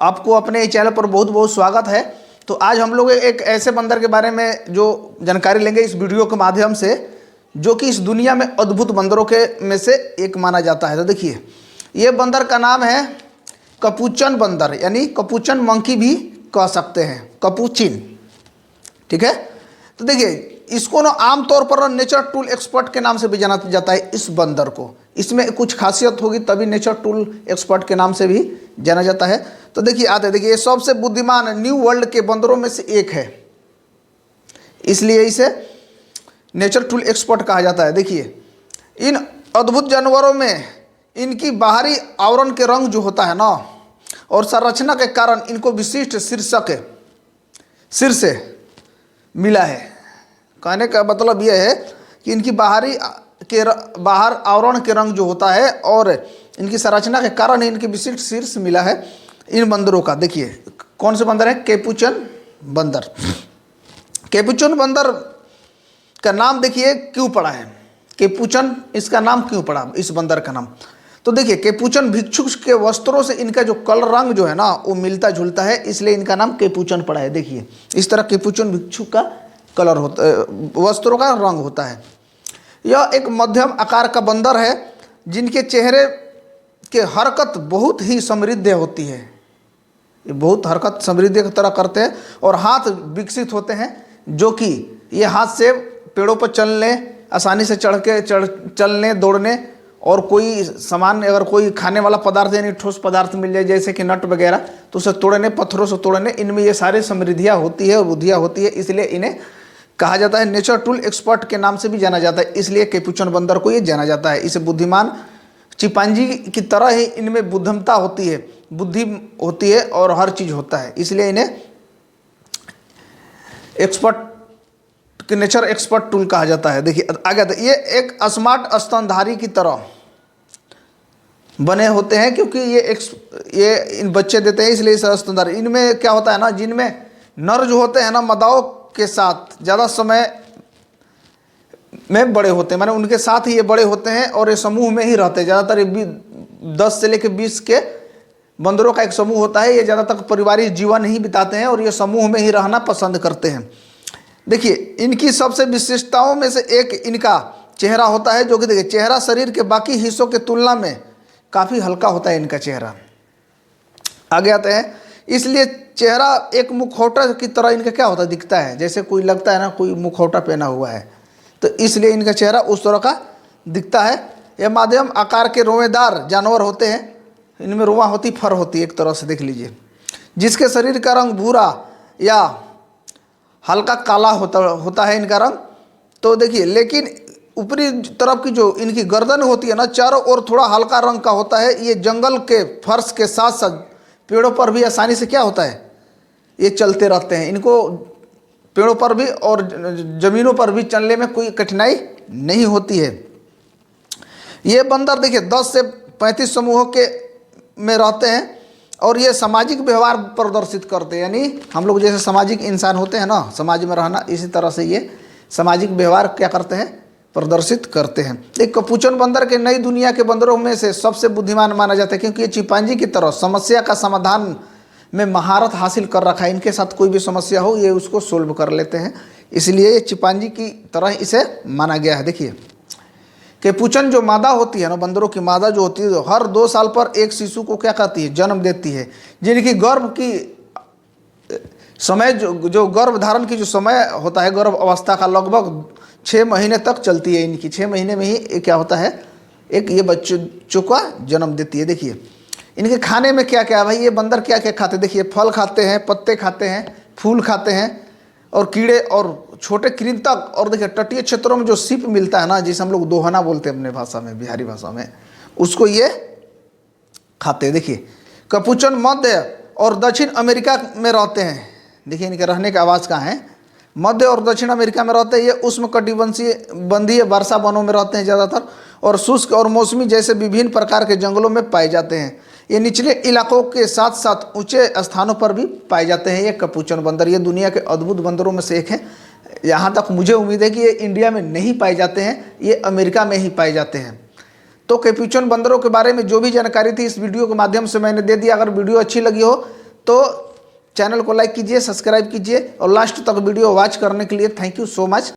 आपको अपने चैनल पर बहुत बहुत स्वागत है। तो आज हम लोग एक ऐसे बंदर के बारे में जो जानकारी लेंगे इस वीडियो के माध्यम से, जो कि इस दुनिया में अद्भुत बंदरों के में से एक माना जाता है। तो देखिए, ये बंदर का नाम है कपूचन बंदर, यानी कपूचन मंकी भी कह सकते हैं, कपूचिन। ठीक है। तो देखिए, इसको ना आमतौर पर नेचर टूल एक्सपर्ट के नाम से भी जाना जाता है। इस बंदर को, इसमें कुछ खासियत होगी तभी नेचर टूल एक्सपर्ट के नाम से भी जाना जाता है। तो देखिए देखिए, ये सबसे बुद्धिमान न्यू वर्ल्ड के बंदरों में से एक है, इसलिए इसे नेचर टूल एक्सपर्ट कहा जाता है। देखिए, इन अद्भुत जानवरों में इनकी बाहरी आवरण के रंग जो होता है ना, और संरचना के कारण इनको विशिष्ट शीर्षक सिर से मिला है। कहने का मतलब यह है कि इनकी बाहर आवरण के रंग जो होता है और इनकी संरचना के कारण इनके विशिष्ट शीर्ष मिला है इन बंदरों का। देखिए, कौन से बंदर है? कैपुचन बंदर। कैपुचन बंदर का नाम देखिए क्यों पड़ा है, कैपुचन इसका नाम क्यों पड़ा, इस बंदर का नाम। तो देखिए, कैपुचन भिक्षुक के वस्त्रों से इनका जो कलर रंग जो है ना, वो मिलता जुलता है, इसलिए इनका नाम कैपुचन पड़ा है। देखिए, इस तरह कैपुचन भिक्षुक का कलर होता है, वस्त्रों का रंग होता है। यह एक मध्यम आकार का बंदर है जिनके चेहरे के हरकत बहुत ही समृद्ध होती है। ये बहुत हरकत समृद्धि की तरह करते हैं और हाथ विकसित होते हैं, जो कि ये हाथ से पेड़ों पर चलने, आसानी से चलने दौड़ने, और कोई सामान अगर कोई खाने वाला पदार्थ यानी ठोस पदार्थ मिल जाए जैसे कि नट वगैरह, तो उसे तोड़ने, पत्थरों से तोड़ने, इनमें ये सारी समृद्धियाँ होती है और बुद्धियाँ होती है। इसलिए इन्हें कहा जाता है नेचर टूल एक्सपर्ट के नाम से भी जाना जाता है। इसलिए कैपुचन बंदर को ये जाना जाता है। इसे बुद्धिमान चिंपांजी की तरह ही इनमें बुद्धिमता होती है, बुद्धि होती है और हर चीज़ होता है, इसलिए इन्हें एक्सपर्ट नेचर एक्सपर्ट टूल कहा जाता है। देखिए आगे, ये एक स्मार्ट स्तनधारी की तरह बने होते हैं, क्योंकि ये इन बच्चे देते हैं, इसलिए स्तनधारी। इनमें क्या होता है ना, जिनमें नर जो होते हैं ना, मादाओं के साथ ज़्यादा समय में बड़े होते हैं, माने उनके साथ ही ये बड़े होते हैं और ये समूह में ही रहते हैं। ज़्यादातर 10 से लेकर 20 के बंदरों का एक समूह होता है। ये ज़्यादातर पारिवारिक जीवन ही बिताते हैं और ये समूह में ही रहना पसंद करते हैं। देखिए, इनकी सबसे विशेषताओं में से एक इनका चेहरा होता है, जो कि देखिए, चेहरा शरीर के बाकी हिस्सों की तुलना में काफ़ी हल्का होता है इनका चेहरा। आगे आते हैं, इसलिए चेहरा एक मुखौटा की तरह इनका क्या होता है, दिखता है, जैसे कोई लगता है ना कोई मुखौटा पहना हुआ है, तो इसलिए इनका चेहरा उस तरह का दिखता है। यह मध्यम आकार के रोएदार जानवर होते हैं, इनमें रोआ होती, फर होती है एक तरह से, देख लीजिए, जिसके शरीर का रंग भूरा या हल्का काला होता है इनका रंग। तो देखिए, लेकिन ऊपरी तरफ की जो इनकी गर्दन होती है ना, चारों ओर थोड़ा हल्का रंग का होता है। ये जंगल के फर्श के साथ साथ पेड़ों पर भी आसानी से क्या होता है, ये चलते रहते हैं। इनको पेड़ों पर भी और ज़मीनों पर भी चलने में कोई कठिनाई नहीं होती है। ये बंदर देखिए 10 से 35 समूहों के में रहते हैं और ये सामाजिक व्यवहार प्रदर्शित करते हैं, यानी हम लोग जैसे सामाजिक इंसान होते हैं ना, समाज में रहना, इसी तरह से ये सामाजिक व्यवहार क्या करते हैं, प्रदर्शित करते हैं। एक कैपुचन बंदर के नई दुनिया के बंदरों में से सबसे बुद्धिमान माना जाता है, क्योंकि ये चिंपांजी की तरह समस्या का समाधान में महारत हासिल कर रखा है। इनके साथ कोई भी समस्या हो, ये उसको सोल्व कर लेते हैं, इसलिए ये चिंपांजी की तरह इसे माना गया है। देखिए, कैपुचन जो मादा होती है ना, बंदरों की मादा जो होती है, हर 2 साल पर एक शिशु को क्या करती है, जन्म देती है, जिनकी गर्भ की समय जो गर्भ धारण की जो समय होता है, गर्भ अवस्था का लगभग 6 महीने तक चलती है। इनकी 6 महीने में ही क्या होता है, एक ये बच्चों का जन्म देती है। देखिए, इनके खाने में क्या क्या है भाई, ये बंदर क्या क्या खाते हैं। देखिए, फल खाते हैं, पत्ते खाते हैं, फूल खाते हैं और कीड़े और छोटे कृंतक, और देखिए तटीय क्षेत्रों में जो सीप मिलता है ना, जिसे हम लोग दोहना बोलते हैं अपने भाषा में, बिहारी भाषा में, उसको ये खाते हैं। देखिए, कैपुचन मध्य और दक्षिण अमेरिका में रहते हैं। देखिए, इनके रहने का आवास कहाँ है, मध्य और दक्षिण अमेरिका में रहते हैं। ये उष्णकटिबंधीय वर्षा वनों में रहते हैं ज़्यादातर, और शुष्क और मौसमी जैसे विभिन्न प्रकार के जंगलों में पाए जाते हैं। ये निचले इलाकों के साथ साथ ऊंचे स्थानों पर भी पाए जाते हैं। ये कैपुचन बंदर, ये दुनिया के अद्भुत बंदरों में से एक है। यहाँ तक मुझे उम्मीद है कि ये इंडिया में नहीं पाए जाते हैं, ये अमेरिका में ही पाए जाते हैं। तो कैपुचन बंदरों के बारे में जो भी जानकारी थी इस वीडियो के माध्यम से मैंने दे दिया। अगर वीडियो अच्छी लगी हो तो चैनल को लाइक कीजिए, सब्सक्राइब कीजिए और लास्ट तक वीडियो वॉच करने के लिए थैंक यू सो मच।